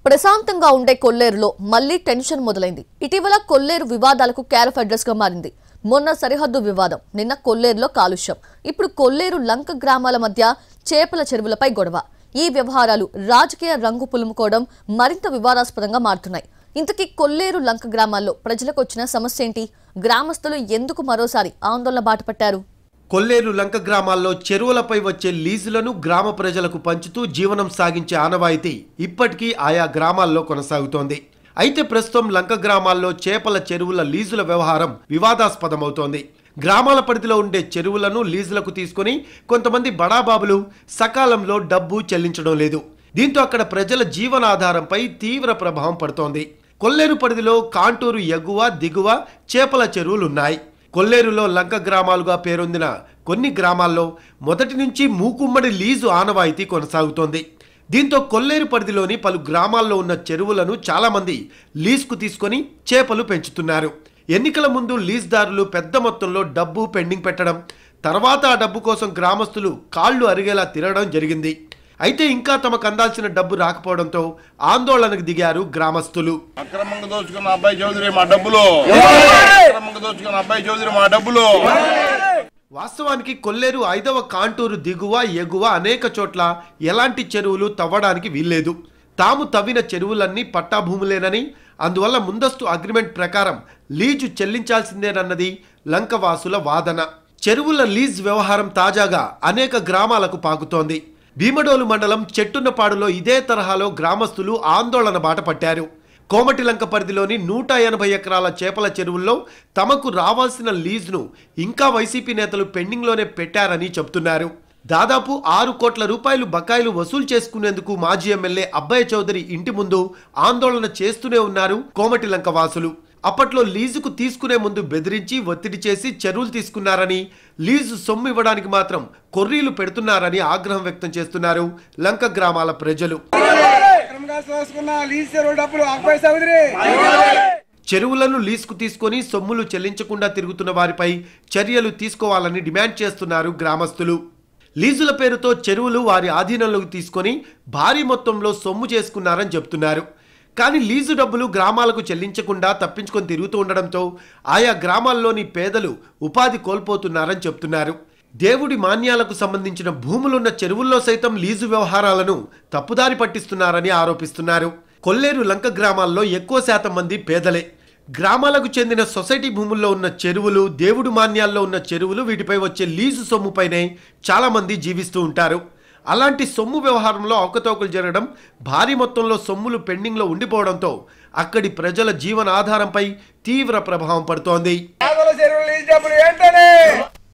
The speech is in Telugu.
ప్రశాంతంగా ఉండే కొల్లేరులో మళ్లీ టెన్షన్ మొదలైంది. ఇటీవల కొల్లేరు వివాదాలకు క్యారఫ్ అడ్రస్ గా మారింది. మొన్న సరిహద్దు వివాదం, నిన్న కొల్లేరులో కాలుష్యం, ఇప్పుడు కొల్లేరు లంక గ్రామాల మధ్య చేపల చెరువులపై గొడవ. ఈ వ్యవహారాలు రాజకీయ రంగు పులుముకోవడం మరింత వివాదాస్పదంగా మారుతున్నాయి. ఇంతకీ కొల్లేరు లంక గ్రామాల్లో ప్రజలకు వచ్చిన సమస్య ఏంటి? గ్రామస్తులు ఎందుకు మరోసారి ఆందోళన బాటపట్టారు? కొల్లేరు లంక గ్రామాల్లో చెరువులపై వచ్చే లీజులను గ్రామ ప్రజలకు పంచుతూ జీవనం సాగించే ఆనవాయితీ ఇప్పటికీ ఆయా గ్రామాల్లో కొనసాగుతోంది. అయితే ప్రస్తుతం లంక గ్రామాల్లో చేపల చెరువుల లీజుల వ్యవహారం వివాదాస్పదమవుతోంది. గ్రామాల పరిధిలో ఉండే చెరువులను లీజులకు తీసుకుని కొంతమంది బడాబాబులు సకాలంలో డబ్బు చెల్లించడం లేదు. దీంతో అక్కడ ప్రజల జీవనాధారంపై తీవ్ర ప్రభావం పడుతోంది. కొల్లేరు పరిధిలో కాంటూరు ఎగువ దిగువ చేపల చెరువులున్నాయి. కొల్లేరులో లంక గ్రామాలుగా పేరొందిన కొన్ని గ్రామాల్లో మొదటి నుంచి మూకుమ్మడి లీజు ఆనవాయితీ కొనసాగుతోంది. దీంతో కొల్లేరు పరిధిలోని పలు గ్రామాల్లో ఉన్న చెరువులను చాలామంది లీజుకు తీసుకొని చేపలు పెంచుతున్నారు. ఎన్నికల ముందు లీజుదారులు పెద్ద మొత్తంలో డబ్బు పెండింగ్ పెట్టడం, తర్వాత ఆ డబ్బు కోసం గ్రామస్తులు కాళ్లు అరిగేలా తిరగడం జరిగింది. అయితే ఇంకా తమకు అందాల్సిన డబ్బు రాకపోవడంతో ఆందోళనకు దిగారు గ్రామస్తులు. అక్రమంగా దోచుకున్న అబ్బాయి చౌదరి మా డబ్బులు. వాస్తవానికి కొల్లేరు 5వ కాంటూరు దిగువ ఎగువ అనేక చోట్ల ఎలాంటి చెరువులు తవ్వడానికి వీల్లేదు. తాము తవ్విన చెరువులన్నీ పట్టాభూములేనని, అందువల్ల ముందస్తు అగ్రిమెంట్ ప్రకారం లీజు చెల్లించాల్సిందేనన్నది లంకవాసుల వాదన. చెరువుల లీజ్ వ్యవహారం తాజాగా అనేక గ్రామాలకు పాకుతోంది. భీమడోలు మండలం చెట్టున్నపాడులో ఇదే తరహాలో గ్రామస్తులు ఆందోళన బాట పట్టారు. కోమటిలంక పరిధిలోని 180 ఎకరాల చేపల చెరువుల్లో తమకు రావాల్సిన లీజును ఇంకా వైసీపీ నేతలు పెండింగ్లోనే పెట్టారని చెబుతున్నారు. దాదాపు 6 కోట్ల రూపాయలు బకాయిలు వసూలు చేసుకునేందుకు మాజీ ఎమ్మెల్యే అబ్బాయి చౌదరి ఇంటి ముందు ఆందోళన చేస్తూనే ఉన్నారు కోమటిలంక వాసులు. అప్పట్లో లీజుకు తీసుకునే ముందు బెదిరించి ఒత్తిడి చేసి చెరువులు తీసుకున్నారని, లీజు సొమ్ము ఇవ్వడానికి మాత్రం కొర్రీలు పెడుతున్నారని ఆగ్రహం వ్యక్తం చేస్తున్నారు లంక గ్రామాల ప్రజలు. చెరువులను లీజుకు తీసుకొని సొమ్ములు చెల్లించకుండా తిరుగుతున్న వారిపై చర్యలు తీసుకోవాలని డిమాండ్ చేస్తున్నారు గ్రామస్తులు. లీజుల పేరుతో చెరువులు వారి ఆధీనంలోకి తీసుకొని భారీ మొత్తంలో సొమ్ము చేసుకున్నారని చెబుతున్నారు. కానీ లీజు డబ్బులు గ్రామాలకు చెల్లించకుండా తప్పించుకొని తిరుగుతూ ఉండడంతో ఆయా గ్రామాల్లోని పేదలు ఉపాధి కోల్పోతున్నారని చెబుతున్నారు. దేవుడి మాన్యాలకు సంబంధించిన భూములున్న చెరువుల్లో సైతం లీజు వ్యవహారాలను తప్పుదారి పట్టిస్తున్నారని ఆరోపిస్తున్నారు. కొల్లేరు లంక గ్రామాల్లో ఎక్కువ శాతం మంది పేదలే. గ్రామాలకు చెందిన సొసైటీ భూముల్లో ఉన్న చెరువులు, దేవుడు మాన్యాల్లో ఉన్న చెరువులు, వీటిపై వచ్చే లీజు సొమ్ముపైనే చాలా మంది జీవిస్తూ ఉంటారు. అలాంటి సొమ్ము వ్యవహారంలో అవకతవకలు జరగడం, భారీ మొత్తంలో సొమ్ములు పెండింగ్లో ఉండిపోవడంతో అక్కడి ప్రజల జీవనాధారంపై తీవ్ర ప్రభావం పడుతోంది.